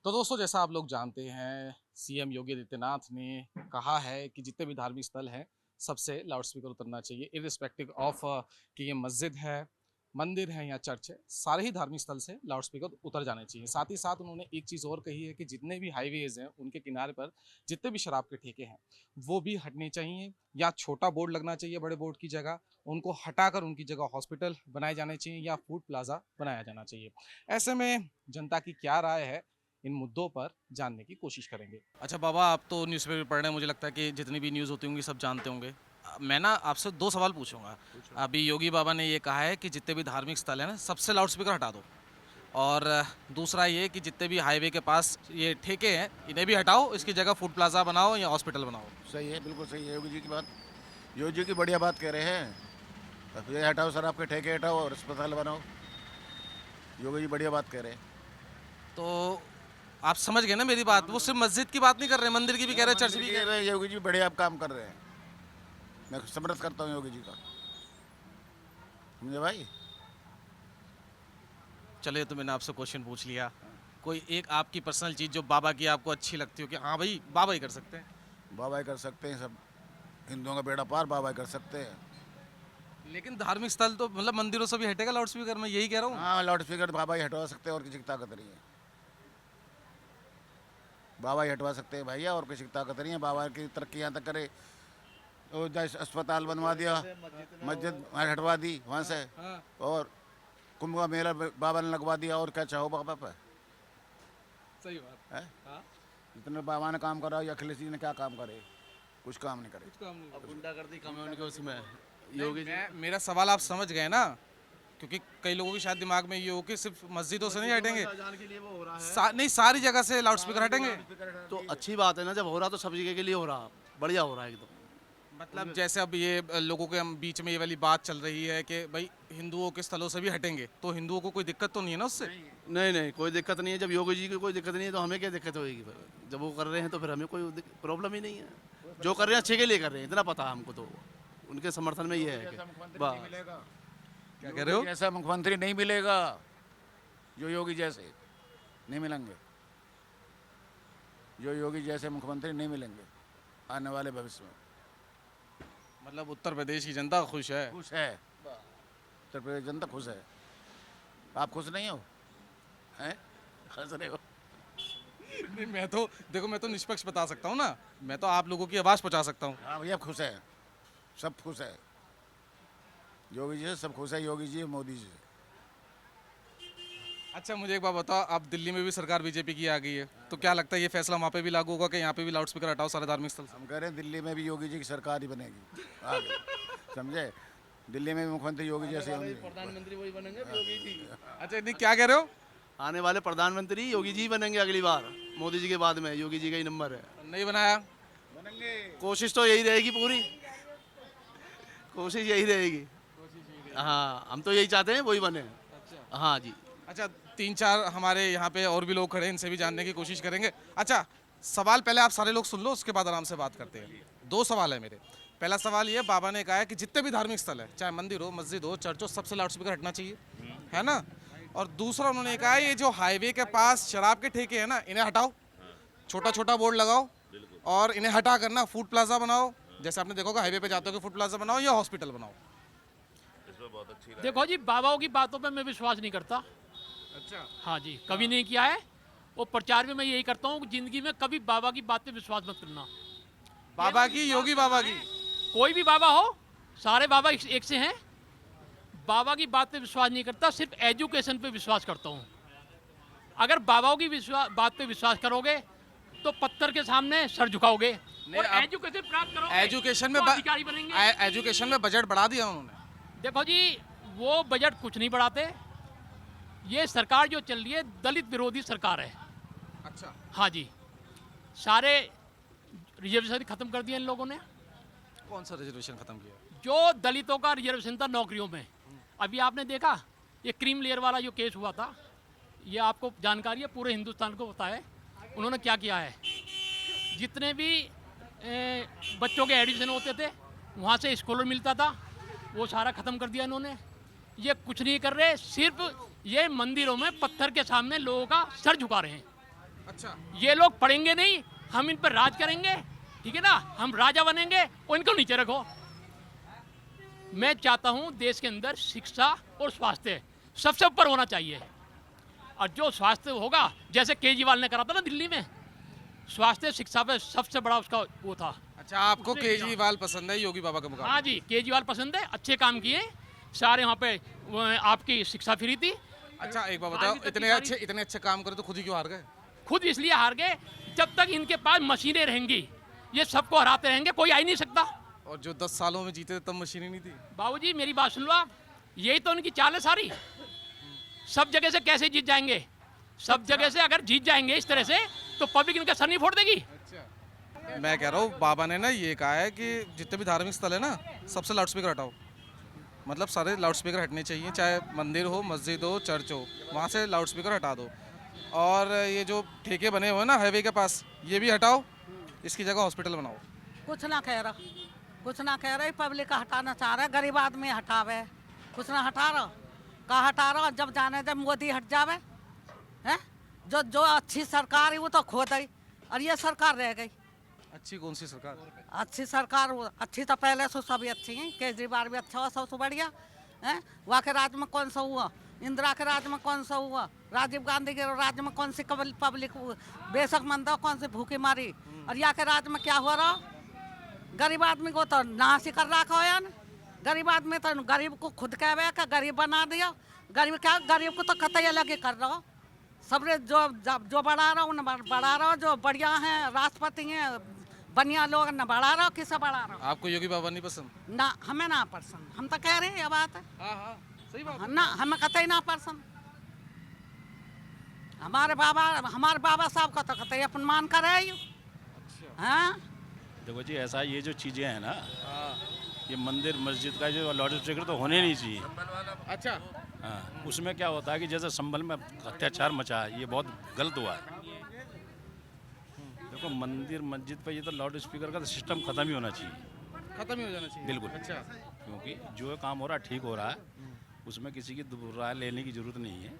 तो दोस्तों, जैसा आप लोग जानते हैं, सीएम योगी आदित्यनाथ ने कहा है कि जितने भी धार्मिक स्थल हैं, सबसे लाउड स्पीकर उतरना चाहिए, इर्रिस्पेक्टिव ऑफ कि ये मस्जिद है, मंदिर है या चर्च है, सारे ही धार्मिक स्थल से लाउड स्पीकर उतर जाने चाहिए। साथ ही साथ उन्होंने एक चीज़ और कही है कि जितने भी हाईवेज़ हैं, उनके किनारे पर जितने भी शराब के ठेके हैं, वो भी हटने चाहिए या छोटा बोर्ड लगना चाहिए बड़े बोर्ड की जगह, उनको हटाकर उनकी जगह हॉस्पिटल बनाए जाने चाहिए या फूड प्लाजा बनाया जाना चाहिए। ऐसे में जनता की क्या राय है, इन मुद्दों पर जानने की कोशिश करेंगे। अच्छा बाबा, आप तो न्यूज़पेपर पढ़ रहे हैं, मुझे लगता है कि जितनी भी न्यूज़ होती होंगी सब जानते होंगे। मैं ना आपसे दो सवाल पूछूंगा। अभी योगी बाबा ने ये कहा है कि जितने भी धार्मिक स्थल हैं ना, सबसे लाउड स्पीकर हटा दो। और दूसरा ये कि जितने भी हाईवे के पास ये ठेके हैं, इन्हें भी हटाओ, इसकी जगह फूड प्लाजा बनाओ या हॉस्पिटल बनाओ। सही है, बिल्कुल सही है। योगी जी की बात, योगी जी की बढ़िया बात कह रहे हैं। अब ये हटाओ सर, आपके ठेके हटाओ और अस्पताल बनाओ। योगी जी बढ़िया बात कह रहे हैं। तो आप समझ गए ना मेरी बात? वो सिर्फ मस्जिद की बात नहीं कर रहे, मंदिर की भी कह रहे, चर्च भी कह रहे। योगी जी बढ़िया आप काम कर रहे हैं। मैं समर्थ करता हूँ योगी जी का। समझे भाई? चलिए, तो मैंने आपसे क्वेश्चन पूछ लिया। कोई एक आपकी पर्सनल चीज़ जो बाबा की आपको अच्छी लगती हो कि हाँ भाई बाबा ही कर सकते हैं। बाबा ही कर सकते हैं सब। हिंदुओं का बेड़ा पार बाबा ही कर सकते हैं। लेकिन धार्मिक स्थल तो मतलब मंदिरों से भी हटेगा लाउड स्पीकर, मैं यही कह रहा हूँ। हाँ, लाउड स्पीकर बाबा ही हटवा सकते हैं और किसी की ताकत नहीं है। बाबा ही हटवा सकते हैं भैया, और किसी की ताकत नहीं है। बाबा की तरक्की यहाँ तक करे। तो जैसे अस्पताल बनवा दिया, मस्जिद हटवा दी वहाँ से, हाँ। और कुंभ का मेला बाबा ने लगवा दिया। और क्या चाहो बाबा पे? सही बात है? हाँ। जितने बाबा ने काम करा, या अखिलेश जी ने क्या काम करे? कुछ काम नहीं करे। अब गुंडागर्दी कम है उनके उसमें। योगी मेरा सवाल आप समझ गए ना? क्योंकि कई लोगों की शायद दिमाग में ये हो कि सिर्फ मस्जिदों से नहीं हटेंगे, के लिए वो हो रहा है नहीं सारी जगह से लाउड स्पीकर हटेंगे। तो अच्छी बात है ना, जब हो रहा तो सब जगह के लिए हो रहा, बढ़िया हो रहा है एकदम। मतलब जैसे अब ये लोगों के हम बीच में ये वाली बात चल रही है कि भाई हिंदुओं के स्थलों से भी हटेंगे, तो हिंदुओं को कोई दिक्कत तो नहीं है ना उससे? नहीं नहीं, कोई दिक्कत नहीं है। जब योगी जी की कोई दिक्कत नहीं है तो हमें क्या दिक्कत होगी? जब वो कर रहे हैं तो फिर हमें कोई प्रॉब्लम ही नहीं है। जो कर रहे हैं अच्छे के लिए कर रहे हैं, इतना पता है हमको। तो उनके समर्थन में ये है कि बस। क्या कह रहे हो? ऐसा मुख्यमंत्री नहीं मिलेगा जो योगी जैसे, नहीं मिलेंगे। जो योगी जैसे मुख्यमंत्री नहीं मिलेंगे आने वाले भविष्य में। मतलब उत्तर प्रदेश की जनता खुश है? खुश है, उत्तर प्रदेश जनता खुश है। आप खुश नहीं हो? हैं? हंस रहे हो? नहीं, मैं तो देखो, मैं तो निष्पक्ष बता सकता हूँ ना, मैं तो आप लोगों की आवाज़ पहुँचा सकता हूँ। हाँ भैया, खुश है, सब खुश है। योगी जी से सब खुश है, योगी जी मोदी जी से। अच्छा मुझे एक बात बताओ, अब दिल्ली में भी सरकार बीजेपी की आ गई है, तो क्या लगता है ये फैसला वहाँ पे भी लागू होगा कि यहाँ पे भी लाउड स्पीकर हटाओ सारे धार्मिक स्थल से? हम कह रहे हैं दिल्ली में भी योगी जी की सरकार ही बनेगी आगे। समझे? दिल्ली में भी मुख्यमंत्री योगी जैसे होंगे। प्रधानमंत्री वही बनेंगे योगी जी। अच्छा नहीं, क्या कह रहे हो? आने वाले प्रधानमंत्री योगी जी बनेंगे अगली बार, मोदी जी के बाद में योगी जी का ही नंबर है। नहीं बनाया? बनेंगे। कोशिश तो यही रहेगी, पूरी कोशिश यही रहेगी। हाँ, हम तो यही चाहते हैं वही बने। अच्छा हाँ जी। अच्छा, 3-4 हमारे यहाँ पे और भी लोग खड़े हैं, इनसे भी जानने की कोशिश करेंगे। अच्छा, सवाल पहले आप सारे लोग सुन लो, उसके बाद आराम से बात करते हैं। 2 सवाल है मेरे। पहला सवाल ये, बाबा ने कहा है कि जितने भी धार्मिक स्थल है, चाहे मंदिर हो, मस्जिद हो, चर्च हो, सबसे लाउड स्पीकर हटना चाहिए, है ना? और दूसरा उन्होंने कहा है ये जो हाईवे के पास शराब के ठेके हैं ना, इन्हें हटाओ, छोटा छोटा बोर्ड लगाओ और इन्हें हटा कर ना फूड प्लाजा बनाओ। जैसे आपने देखोगा हाईवे पे जाते हो कि फूड प्लाजा बनाओ या हॉस्पिटल बनाओ। देखो जी, बाबाओं की बातों पे मैं विश्वास नहीं करता। अच्छा, हाँ जी, कभी नहीं किया है। वो प्रचार में मैं यही करता हूँ कि जिंदगी में कभी बाबा की बात पे विश्वास मत करना। बाबा की, योगी बाबा की? कोई भी बाबा हो, सारे बाबा एक से हैं। बाबा की बात पे विश्वास नहीं करता, सिर्फ एजुकेशन पे विश्वास करता हूँ। अगर बाबाओं की बात पे विश्वास करोगे तो पत्थर के सामने सर झुकाओगे। और अब एजुकेशन प्राप्त करोगे, एजुकेशन में तो अधिकारी बनेंगे। एजुकेशन में बजट बढ़ा दिया उन्होंने। देखो जी, वो बजट कुछ नहीं बढ़ाते। ये सरकार जो चल रही है दलित विरोधी सरकार है। अच्छा, हाँ जी, सारे रिजर्वेशन खत्म कर दिए इन लोगों ने। कौन सा रिजर्वेशन खत्म किया? जो दलितों का रिजर्वेशन था नौकरियों में, अभी आपने देखा ये क्रीम लेयर वाला जो केस हुआ था, ये आपको जानकारी है, पूरे हिंदुस्तान को पता है उन्होंने क्या किया है। जितने भी बच्चों के एडमिशन होते थे, वहाँ से स्कॉलर मिलता था, वो सारा ख़त्म कर दिया इन्होंने। ये कुछ नहीं कर रहे, सिर्फ ये मंदिरों में पत्थर के सामने लोगों का सर झुका रहे हैं। अच्छा, ये लोग पढ़ेंगे नहीं, हम इन पर राज करेंगे, ठीक है ना, हम राजा बनेंगे और इनको नीचे रखो। मैं चाहता हूं देश के अंदर शिक्षा और स्वास्थ्य सबसे ऊपर होना चाहिए। और जो स्वास्थ्य होगा, जैसे केजरीवाल ने करा था ना दिल्ली में, स्वास्थ्य शिक्षा पे सबसे बड़ा उसका वो था। अच्छा, आपको केजरीवाल पसंद है योगी बाबा का मुकाबला? हाँ जी, केजरीवाल पसंद है, अच्छे काम किए सारे। वहाँ पे आपकी शिक्षा फ्री थी। अच्छा, एक बात आगे बताओ, तक की इतने अच्छे काम करे तो खुद ही क्यों हार गए? खुद इसलिए हार गए, जब तक इनके पास मशीनें रहेंगी ये सबको हराते रहेंगे, कोई आ ही नहीं सकता। और जो 10 सालों में जीते थे तब मशीनें नहीं थी? बाबूजी मेरी बात सुन लो आप, यही तो उनकी चाल है सारी। सब जगह से कैसे जीत जाएंगे? सब जगह से अगर जीत जाएंगे इस तरह से तो पब्लिक इनका सर नहीं फोड़ देगी। मैं कह रहा हूँ, बाबा ने ना ये कहा है कि जितने भी धार्मिक स्थल है ना, सबसे लाउड स्पीकर हटाओ। मतलब सारे लाउड स्पीकर हटने चाहिए, चाहे मंदिर हो, मस्जिद हो, चर्च हो, वहाँ से लाउड स्पीकर हटा दो। और ये जो ठेके बने हुए हैं ना हाईवे के पास, ये भी हटाओ, इसकी जगह हॉस्पिटल बनाओ। कुछ ना कह रहा, कुछ ना कह रहा, पब्लिक का हटाना चाह रहा है, गरीब आदमी हटावे, कुछ ना हटा रहा। का हटा रहा, जब जाने जब मोदी हट जावे है, जो जो अच्छी सरकार है वो तो खो गई और ये सरकार रह गई। अच्छी कौन सी सरकार? अच्छी सरकार अच्छी तो पहले से सभी अच्छी हैं, केजरीवाल भी अच्छा हुआ, सबसे बढ़िया है। वहाँ के राज में कौन सा हुआ, इंदिरा के राज में कौन सा हुआ, राजीव गांधी के राज में कौन सी पब्लिक बेशक मंदा कौन सी भूखी मारी, और यहाँ के राज में क्या हो रहा? गरीब आदमी को तो नाश ही कर रखा हो यार। गरीब आदमी तो गरीब को खुद कह का गरीब बना दिया। गरीब क्या, गरीब को तो कतई अलग ही कर रहा हो। सबरे जो बढ़ा रहा हूँ न बढ़ा रहा हो, जो बढ़िया हैं राष्ट्रपति हैं बढ़िया लोग न बढ़ा रहा हो, किसे बढ़ा रहा हो? आपको योगी बाबा नहीं पसंद? ना हमें ना पसंद, हम तो कह रहे हैं ये बात है। हाँ हाँ, सही बात। ना हमें कतई ना पसंद। हमारे बाबा साहब का तो कतई अपमान कर रहे हो। हाँ देखो जी, ऐसा ये जो चीज़ें हैं ना, ये मंदिर मस्जिद का जो लाउड स्पीकर तो होने नहीं चाहिए। अच्छा, हाँ, उसमें क्या होता है कि जैसे संभल में अत्याचार मचा है, ये बहुत गलत हुआ है। देखो मंदिर मस्जिद पे ये तो लाउड स्पीकर का तो सिस्टम ख़त्म ही होना चाहिए, खत्म ही हो जाना चाहिए। बिल्कुल। अच्छा, क्योंकि जो काम हो रहा है ठीक हो रहा है, उसमें किसी की राय लेने की ज़रूरत नहीं है।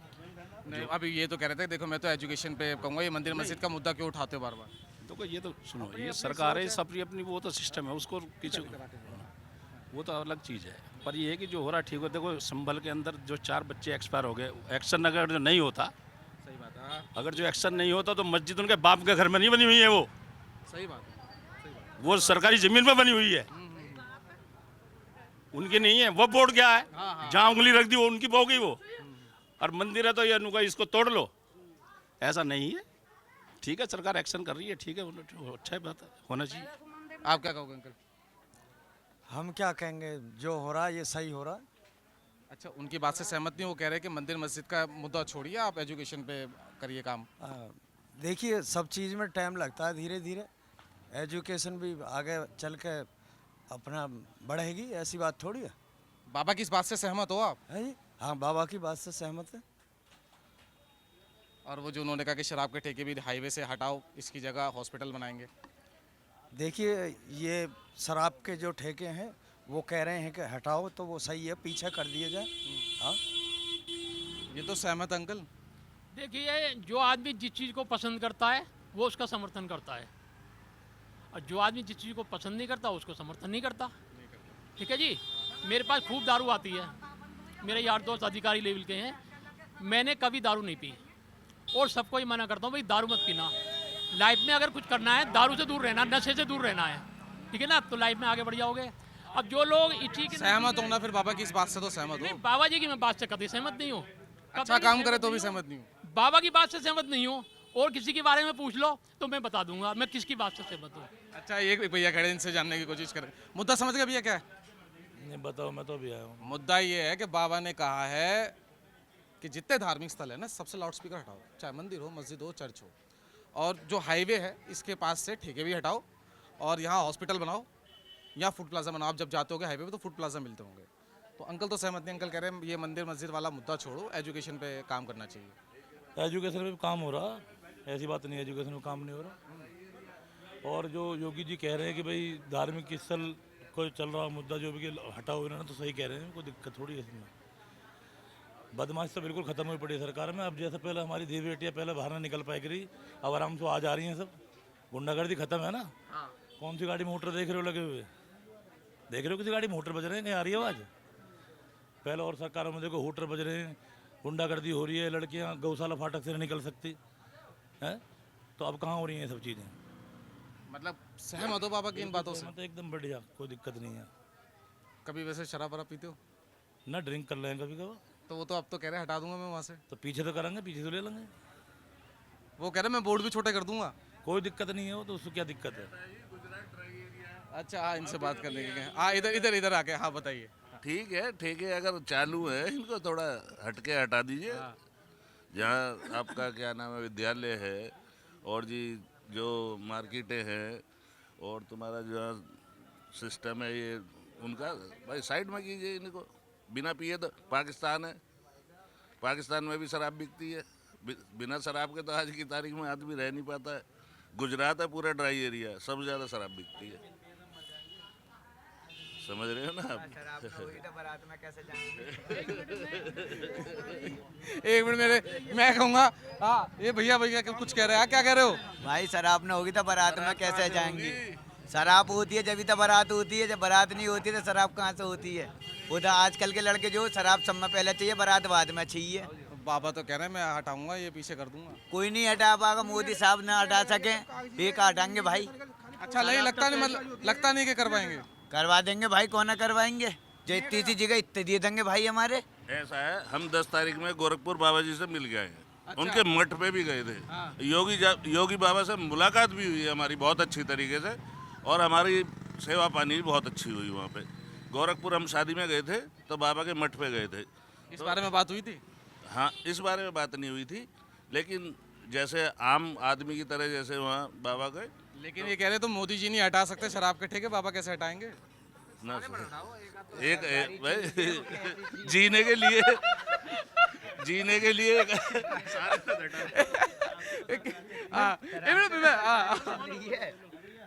नहीं अभी ये तो कह रहे थे, देखो मैं तो एजुकेशन पे कहूँगा, ये मंदिर मस्जिद का मुद्दा क्यों उठाते हो बार बार? देखो ये तो सुनो, ये सरकार है, सब अपनी वो तो सिस्टम है, उसको किसी वो तो अलग चीज़ है। पर ये है कि जो हो रहा है ठीक हो। देखो संभल के अंदर जो 4 बच्चे एक्सपायर हो गए, एक्शन अगर जो नहीं होता, सही बात है। हाँ, अगर जो एक्शन नहीं होता तो मस्जिद उनके बाप के घर में नहीं बनी हुई है, वो सही बात है। वो सरकारी ज़मीन पे बनी हुई है, उनकी नहीं है। वो बोर्ड क्या है, जहाँ उंगली रख दी वो उनकी होगी वो। और मंदिर है तो ये अनुका इसको तोड़ लो, ऐसा नहीं है। ठीक है, सरकार एक्शन कर रही है, ठीक है, अच्छा बात है, होना चाहिए। आप क्या कहोगे अंकल? हम क्या कहेंगे, जो हो रहा है ये सही हो रहा है। अच्छा, उनकी बात से सहमत नहीं? वो कह रहे हैं कि मंदिर मस्जिद का मुद्दा छोड़िए, आप एजुकेशन पे करिए काम। देखिए सब चीज़ में टाइम लगता है, धीरे धीरे एजुकेशन भी आगे चल के अपना बढ़ेगी, ऐसी बात थोड़ी है। बाबा की इस बात से सहमत हो आप? है जी, हाँ बाबा की बात से सहमत है। और वो जो उन्होंने कहा कि शराब के ठेके भी हाईवे से हटाओ, इसकी जगह हॉस्पिटल बनाएंगे। देखिए ये शराब के जो ठेके हैं वो कह रहे हैं कि हटाओ, तो वो सही है, पीछे कर दिए जाए। हाँ ये तो सहमत अंकल। देखिए, जो आदमी जिस चीज़ को पसंद करता है वो उसका समर्थन करता है, और जो आदमी जिस चीज़ को पसंद नहीं करता उसको समर्थन नहीं करता। ठीक है जी, मेरे पास खूब दारू आती है, मेरे यार दोस्त अधिकारी लेवल के हैं, मैंने कभी दारू नहीं पी, और सबको ही मना करता हूँ भाई दारू मत पीना। लाइफ में अगर कुछ करना है दारू से दूर रहना, नशे से दूर रहना है, ठीक है ना, तो लाइफ में आगे बढ़ जाओगे। अब जो लोग इस चीज़ सहमत हो ना फिर बाबा की इस बात से? तो सहमत हो? बाबा जी की मैं बात से कभी सहमत नहीं हूँ। अच्छा काम करे तो भी सहमत नहीं हूँ? बाबा की बात से सहमत नहीं हूँ, और किसी के बारे में पूछ लो तो मैं बता दूंगा मैं किसकी बात से सहमत हूँ। अच्छा, एक भैया खड़े, इनसे जानने की कोशिश करें। मुद्दा समझ गए भैया क्या है? नहीं बताओ, मैं तो अभी आया हूँ। मुद्दा ये है कि बाबा ने कहा है कि जितने धार्मिक स्थल है ना, सबसे लाउड स्पीकर हटाओ, चाहे मंदिर हो, मस्जिद हो, चर्च हो, और जो हाईवे है इसके पास से ठेके भी हटाओ, और यहाँ हॉस्पिटल बनाओ या फूड प्लाजा बनाओ। आप जब जाते होगे हाईवे पे तो फूड प्लाजा मिलते होंगे। तो अंकल तो सहमत नहीं, अंकल कह रहे हैं ये मंदिर मस्जिद वाला मुद्दा छोड़ो, एजुकेशन पे काम करना चाहिए। एजुकेशन में भी काम हो रहा, ऐसी बात नहीं है एजुकेशन में काम नहीं हो रहा। और जो योगी जी कह रहे हैं कि भाई धार्मिक स्थल को चल रहा मुद्दा जो भी कि हटाओ इन्होंने, तो सही कह रहे हैं, कोई दिक्कत थोड़ी है इसमें। बदमाशी तो बिल्कुल ख़त्म हुई पड़ी है सरकार में। अब जैसे पहले हमारी धी बेटियाँ पहले बाहर नहीं निकल पाई करी, अब आराम से आ जा रही हैं सब। गुंडागर्दी खत्म है ना। कौन सी गाड़ी मोटर देख रहे हो लगे हुए? देख रहे हो किसी गाड़ी मोटर बज रहे हैं? कहीं आ रही है आवाज़? पहले और सरकारों में देखो हूटर बज रहे हैं, गुंडागर्दी हो रही है, लड़कियाँ गौशाला फाटक से नहीं निकल सकती हैं। तो अब कहाँ हो रही हैं ये सब चीज़ें? मतलब सहमत हो बाबा की इन बातों से? मैं तो एकदम बढ़िया, कोई दिक्कत नहीं है। कभी वैसे शराब वराब पीते हो? ना ड्रिंक कर लें कभी कभी, तो वो तो अब तो कह रहे हैं हटा दूंगा मैं वहाँ से। तो पीछे तो करेंगे, पीछे तो ले लेंगे। वो कह रहे हैं मैं बोर्ड भी छोटे कर दूंगा। कोई दिक्कत नहीं है, वो तो उसको क्या दिक्कत है? अच्छा हाँ, इनसे बात करने के हाँ, इधर इधर इधर आके हाँ बताइए। ठीक है, ठेके अगर चालू है इनको थोड़ा हटके हटा दीजिए। जहाँ आपका क्या नाम है विद्यालय है और जी जो मार्केटें हैं और तुम्हारा जो सिस्टम है ये उनका भाई साइड में कीजिए इनको। बिना पिए तो पाकिस्तान है, पाकिस्तान में भी शराब बिकती है। बिना शराब के तो आज की तारीख में आदमी रह नहीं पाता है। गुजरात है पूरा ड्राई एरिया, सबसे ज़्यादा शराब बिकती है। समझ रहे हो ना आप? एक मिनट मैं कहूँगा हाँ, ये भैया भैया कुछ कह रहे हैं, क्या कह रहे हो? भाई शराब न होगी तो बारात में कैसे जाएंगी? शराब होती है जब तो बारात होती है, जब बारात नहीं होती तो शराब कहाँ से होती है? वो तो आजकल के लड़के जो शराब सब में पहले चाहिए, बारात बाद में चाहिए। बाबा तो कह रहे हैं मैं हटाऊंगा, ये पीछे कर दूंगा। कोई नहीं हटा पाएगा, मोदी साहब ना हटा सके, एक हटाएंगे भाई। अच्छा नहीं लगता, नहीं मतलब लगता नहीं कि कर पाएंगे? करवा देंगे भाई, कौन ना करवाएंगे? जो इतनी सी जगह इतने दे देंगे भाई हमारे। ऐसा है, हम 10 तारीख में गोरखपुर बाबा जी से मिल गए हैं। उनके मठ पे भी गए थे। योगी बाबा से मुलाकात भी हुई है हमारी बहुत अच्छी तरीके से, और हमारी सेवा पानी भी बहुत अच्छी हुई वहाँ पे। गोरखपुर हम शादी में गए थे तो बाबा के मठ पे गए थे। इस बारे में बात हुई थी? हाँ, इस बारे में बात नहीं हुई थी, लेकिन जैसे आम आदमी की तरह जैसे वहाँ बाबा गए। लेकिन ये कह रहे तो मोदी जी नहीं हटा सकते शराब के ठेके, बाबा कैसे हटाएंगे? ना एक भाई जीने के लिए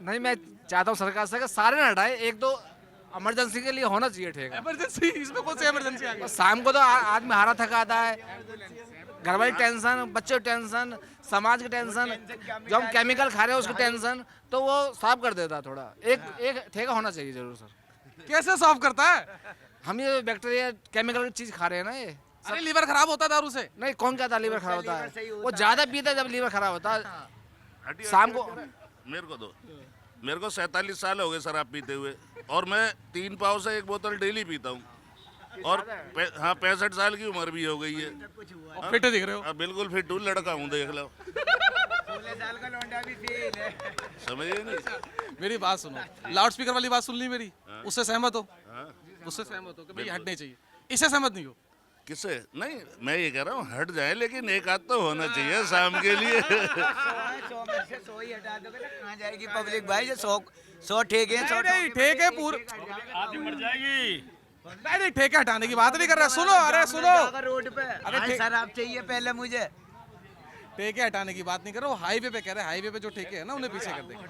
नहीं, मैं चाहता हूँ सरकार से कि सारे ना हटाए, एक दो इमरजेंसी के लिए होना चाहिए ठेका। इमरजेंसी? इसमें कौन सी इमरजेंसी आ गई? शाम को तो आदमी हारा थका आता है, घर वाली टेंशन, बच्चों की टेंशन, समाज की टेंशन, जो हम केमिकल खा रहे हैं उसकी टेंशन, तो वो साफ कर देता है थोड़ा। एक ठेका होना चाहिए जरूर सर। कैसे साफ करता है? हम ये बैक्टीरिया केमिकल की चीज खा रहे हैं ना, ये अरे लीवर खराब होता है दारू से? नहीं, कौन कहता लीवर खराब होता है? वो ज्यादा पीता है जब लीवर खराब होता है। शाम को मेरे को 47 साल हो गए शराब पीते हुए, और मैं 3 पाव से 1 बोतल डेली पीता हूँ, और हाँ 65 साल की उम्र भी हो गई है। और फिट दिख रहे हो? बिल्कुल फिट हूँ, लड़का हूँ, देख लो। 16 साल का लौंडा भी फेल है। समझिए नहीं? मेरी बात सुनो, लाउड स्पीकर वाली बात सुन ली मेरी, उससे सहमत हो? उससे सहमत हो कि भाई हटने चाहिए? इससे सहमत नहीं हो? किससे? नहीं, मैं ये कह रहा हूँ हट जाए, लेकिन एक आध तो होना चाहिए शाम के लिए। 100 में से 100 ही हटा दोगे तो कहाँ जाएगी पब्लिक भाई? जो 100 ठेके हैं, 100 नहीं ठेके पूरे आदमी मर जाएगी। नहीं ठेके हटाने की बात नहीं कर रहा। सुनो, अरे सुनो, रोड पे अरे शराब चाहिए पहले मुझे। ठेके हटाने की बात नहीं कर रहा हूँ, हाईवे पे कह रहे हैं। हाईवे पे जो ठेके हैं ना उन्हें पीछे कर देंगे।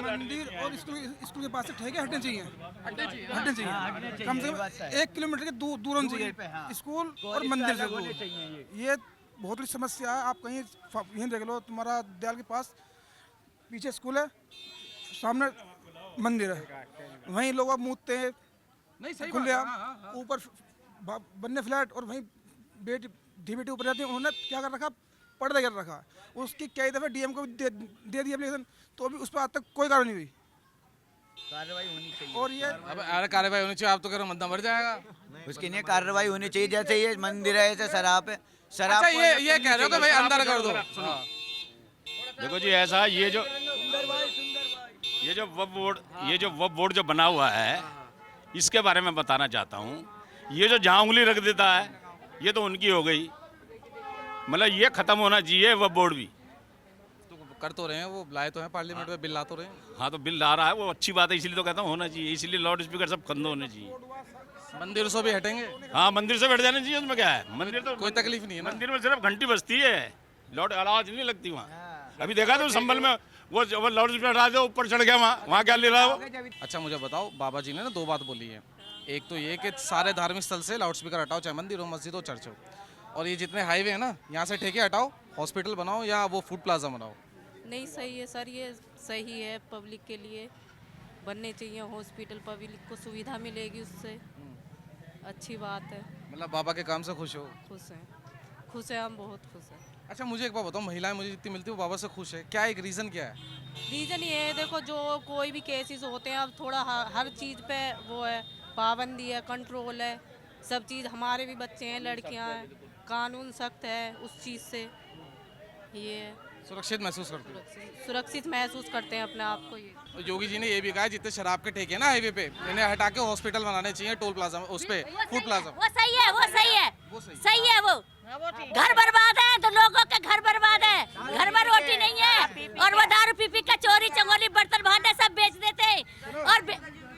मंदिर और स्कूल के पास से ठेके हटने चाहिए, हटने चाहिए। कम से कम 1 किलोमीटर के दूर होना चाहिए स्कूल और मंदिर से दूर। ये बहुत बड़ी समस्या है। आप कहीं यहीं देख लो, तुम्हारा दयाल के पास पीछे स्कूल है, सामने मंदिर है, वहीं लोग मूतते हैं खुले ऊपर बनने फ्लैट, और वहीं धी बेटी ऊपर जाती है। उन्होंने क्या कर रखा, पर्दा कर रखा। उसकी कई दफ़े डीएम को दे दी एप्लीकेशन, तो अभी उस पर आज तक कोई कार्रवाई नहीं हुई। कार्रवाई होनी चाहिए। और ये अरे कार्रवाई होनी चाहिए, आप तो कह रहे हो बंदा मर जाएगा। उसकी नहीं कार्रवाई होनी चाहिए। जैसे ये मंदिर है, ऐसे शराब है, शराब। अच्छा ये कह रहे हो कि भाई अंदर कर दो? देखो जी, ऐसा ये जो वक्फ बोर्ड जो बना हुआ है, इसके बारे में बताना चाहता हूँ। ये जो जहाँ उंगली रख देता है, ये तो उनकी हो गई। मतलब ये खत्म होना चाहिए वक्फ बोर्ड भी। तो कर तो रहे हैं, वो लाए तो हैं पार्लियामेंट में, बिल ला तो रहे हैं। हाँ, तो बिल आ रहा है, वो अच्छी बात है, इसलिए तो कहता हूँ होना चाहिए। इसलिए लाउड स्पीकर सब बंद होने चाहिए। मंदिर से भी हटेंगे? हाँ, मंदिर से बैठ जाना चाहिए, उसमें क्या है? मंदिर तो कोई तकलीफ नहीं है ना? मंदिर में सिर्फ घंटी बजती है, लाउड आवाज नहीं लगती वहाँ। अभी देखा तो संभल में वो लाउड स्पीकर ऊपर चढ़ गया, वहाँ क्या ले रहा है वो? अच्छा मुझे बताओ, बाबा जी ने ना 2 बात बोली है एक तो ये कि सारे धार्मिक स्थल से लाउड स्पीकर हटाओ, चाहे मंदिर हो, मस्जिद हो, चर्च हो, और ये जितने हाईवे हैं ना, यहाँ से ठेके हटाओ, हॉस्पिटल बनाओ या वो फूड प्लाजा बनाओ। नहीं सही है सर, ये सही है, पब्लिक के लिए बनने चाहिए हॉस्पिटल, पब्लिक को सुविधा मिलेगी उससे, अच्छी बात है। मतलब बाबा के काम से खुश हो? खुश है हम, बहुत खुश हैं। अच्छा मुझे एक बात बताओ, महिलाएं मुझे जितनी मिलती है वो बाबा से खुश है, क्या एक रीज़न क्या है? रीज़न ये है, देखो जो कोई भी केसेस होते हैं अब थोड़ा हर चीज़ पे वो है, पाबंदी है, कंट्रोल है, सब चीज़, हमारे भी बच्चे हैं, लड़कियां हैं, कानून सख्त है उस चीज़ से, ये सुरक्षित महसूस करते हो? सुरक्षित महसूस करते हैं अपने आप को। ये योगी जी ने ये भी कहा है जितने शराब के ठेके हैं ना हाईवे पे, इन्हें हटा के हॉस्पिटल बनाने चाहिए, टोल प्लाजा में, उस पे फूड प्लाजा। वो सही है, वो सही है, सही है। वो घर बर्बाद है तो लोगों के घर बर्बाद है, घर में रोटी नहीं है, और वो दारू पी पी के चोरी चंगोली बर्तन भांडे सब बेच देते हैं। और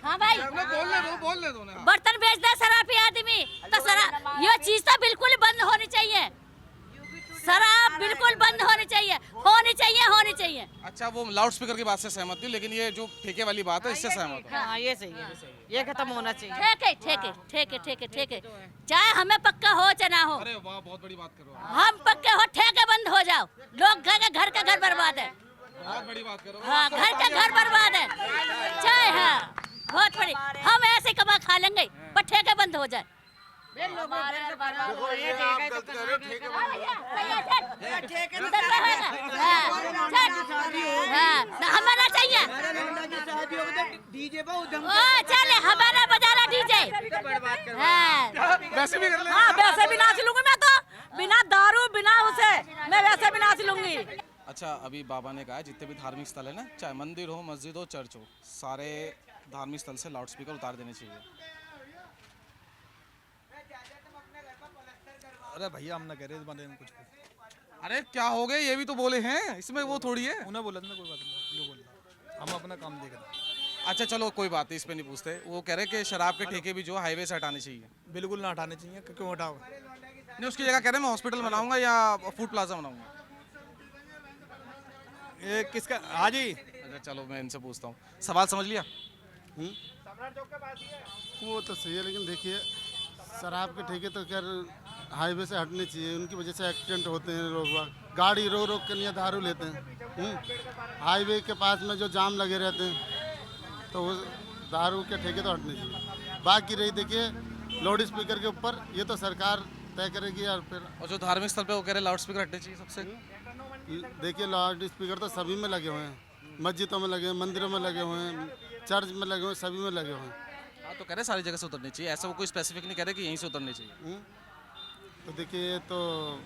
हाँ भाई, बोलने दो ना। बर्तन बेच दे शराबी आदमी, तो शराब ये चीज तो बिल्कुल बंद होनी चाहिए, शराब बिल्कुल बंद होनी चाहिए, होनी चाहिए, होनी चाहिए। अच्छा वो लाउड स्पीकर की बात से सहमत थी, लेकिन ये जो ठेके वाली बात है इससे सहमत हो? हाँ ये सही है, ये खत्म होना चाहिए। ठेके ठेके ठेके ठेके ठेके, चाहे हमें पक्का हो चाहे ना हो, अरे वाह बहुत बड़ी बात करो, हम पक्के हो, ठेके बंद हो जाओ, लोग घर का घर बर्बाद है। बहुत बड़ी बात करो। हाँ घर का घर बर्बाद है, चाहे हाँ बहुत बड़ी, हम ऐसे कमा खा लेंगे पर ठेके बंद हो जाए। हमारा चाहिए चले, हमारा बजाना डीजे। वैसे भी कर ले। हाँ वैसे भी नाच लूंगी मैं, तो बिना दारू बिना उसे मैं वैसे भी नाच लूंगी। अच्छा अभी बाबा ने कहा जितने भी धार्मिक स्थल है ना, चाहे मंदिर हो, मस्जिद हो, चर्च हो, सारे धार्मिक स्थल से लाउड स्पीकर उतार देने चाहिए। अरे भैया हम ना कह रहे इस बारे में कुछ। अरे क्या हो गए, ये भी तो बोले हैं, इसमें वो थोड़ी है। उन्हें बोला ना, कोई बात नहीं, जो बोला हम अपना काम देख रहे हैं। अच्छा चलो कोई बात नहीं, इस पे नहीं पूछते। वो कह रहे कि शराब के ठेके भी जो हाईवे से हटाने चाहिए। बिल्कुल ना हटाने चाहिए, क्यों हटाओ? नहीं उसकी जगह कह रहे मैं हॉस्पिटल बनाऊंगा या फूड प्लाजा बनाऊंगा। ये किसका? हाँ जी। अच्छा चलो मैं इनसे पूछता हूँ, सवाल समझ लिया? वो तो सही है, लेकिन देखिए शराब के ठेके तो खैर हाईवे से हटने चाहिए, उनकी वजह से एक्सीडेंट होते हैं, लोग गाड़ी रोक रोक कर यहाँ दारू लेते हैं। हाईवे के पास में जो जाम लगे रहते हैं तो वो दारू के ठेके तो हटने चाहिए। बाकी रही देखिए लाउड स्पीकर के ऊपर, ये तो सरकार तय करेगी यार फिर। और जो धार्मिक स्थल पे वो कह रहे लाउड स्पीकर हटने चाहिए सबसे। देखिए लाउड स्पीकर तो सभी में लगे हुए हैं, मस्जिदों में लगे हैं, मंदिरों में लगे हुए हैं, चर्च में लगे हुए हैं, सभी में लगे हुए हैं। हाँ तो कह रहे सारी जगह से उतरनी चाहिए, ऐसा वो कोई स्पेसिफिक नहीं कह रहे कि यहीं से उतरनी चाहिए। तो देखिए तो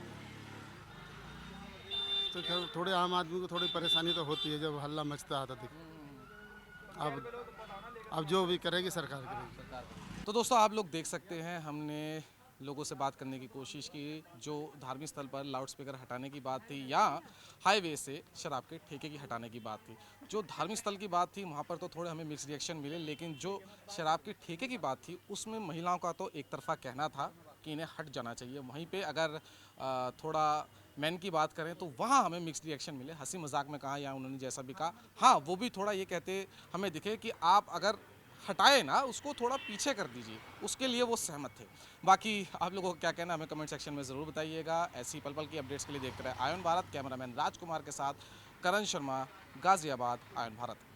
खैर थोड़े आम आदमी को थोड़ी परेशानी तो होती है जब हल्ला मचता आता। देखिए अब जो भी करेगी सरकार करेगी। तो दोस्तों आप लोग देख सकते हैं, हमने लोगों से बात करने की कोशिश की, जो धार्मिक स्थल पर लाउड स्पीकर हटाने की बात थी या हाईवे से शराब के ठेके की हटाने की बात थी। जो धार्मिक स्थल की बात थी वहाँ पर तो थोड़े हमें मिक्स रिएक्शन मिले, लेकिन जो शराब के ठेके की बात थी उसमें महिलाओं का तो एक तरफा कहना था कि इन्हें हट जाना चाहिए। वहीं पे अगर थोड़ा मैन की बात करें तो वहाँ हमें मिक्स रिएक्शन मिले, हंसी मजाक में कहा या उन्होंने जैसा भी कहा, हाँ वो भी थोड़ा ये कहते हमें दिखे कि आप अगर हटाए ना उसको थोड़ा पीछे कर दीजिए, उसके लिए वो सहमत थे। बाकी आप लोगों को क्या कहना हमें कमेंट सेक्शन में ज़रूर बताइएगा। ऐसी पल पल की अपडेट्स के लिए देखते रहे आयन भारत। कैमरामैन राजकुमार के साथ करण शर्मा, गाजियाबाद, आयन भारत।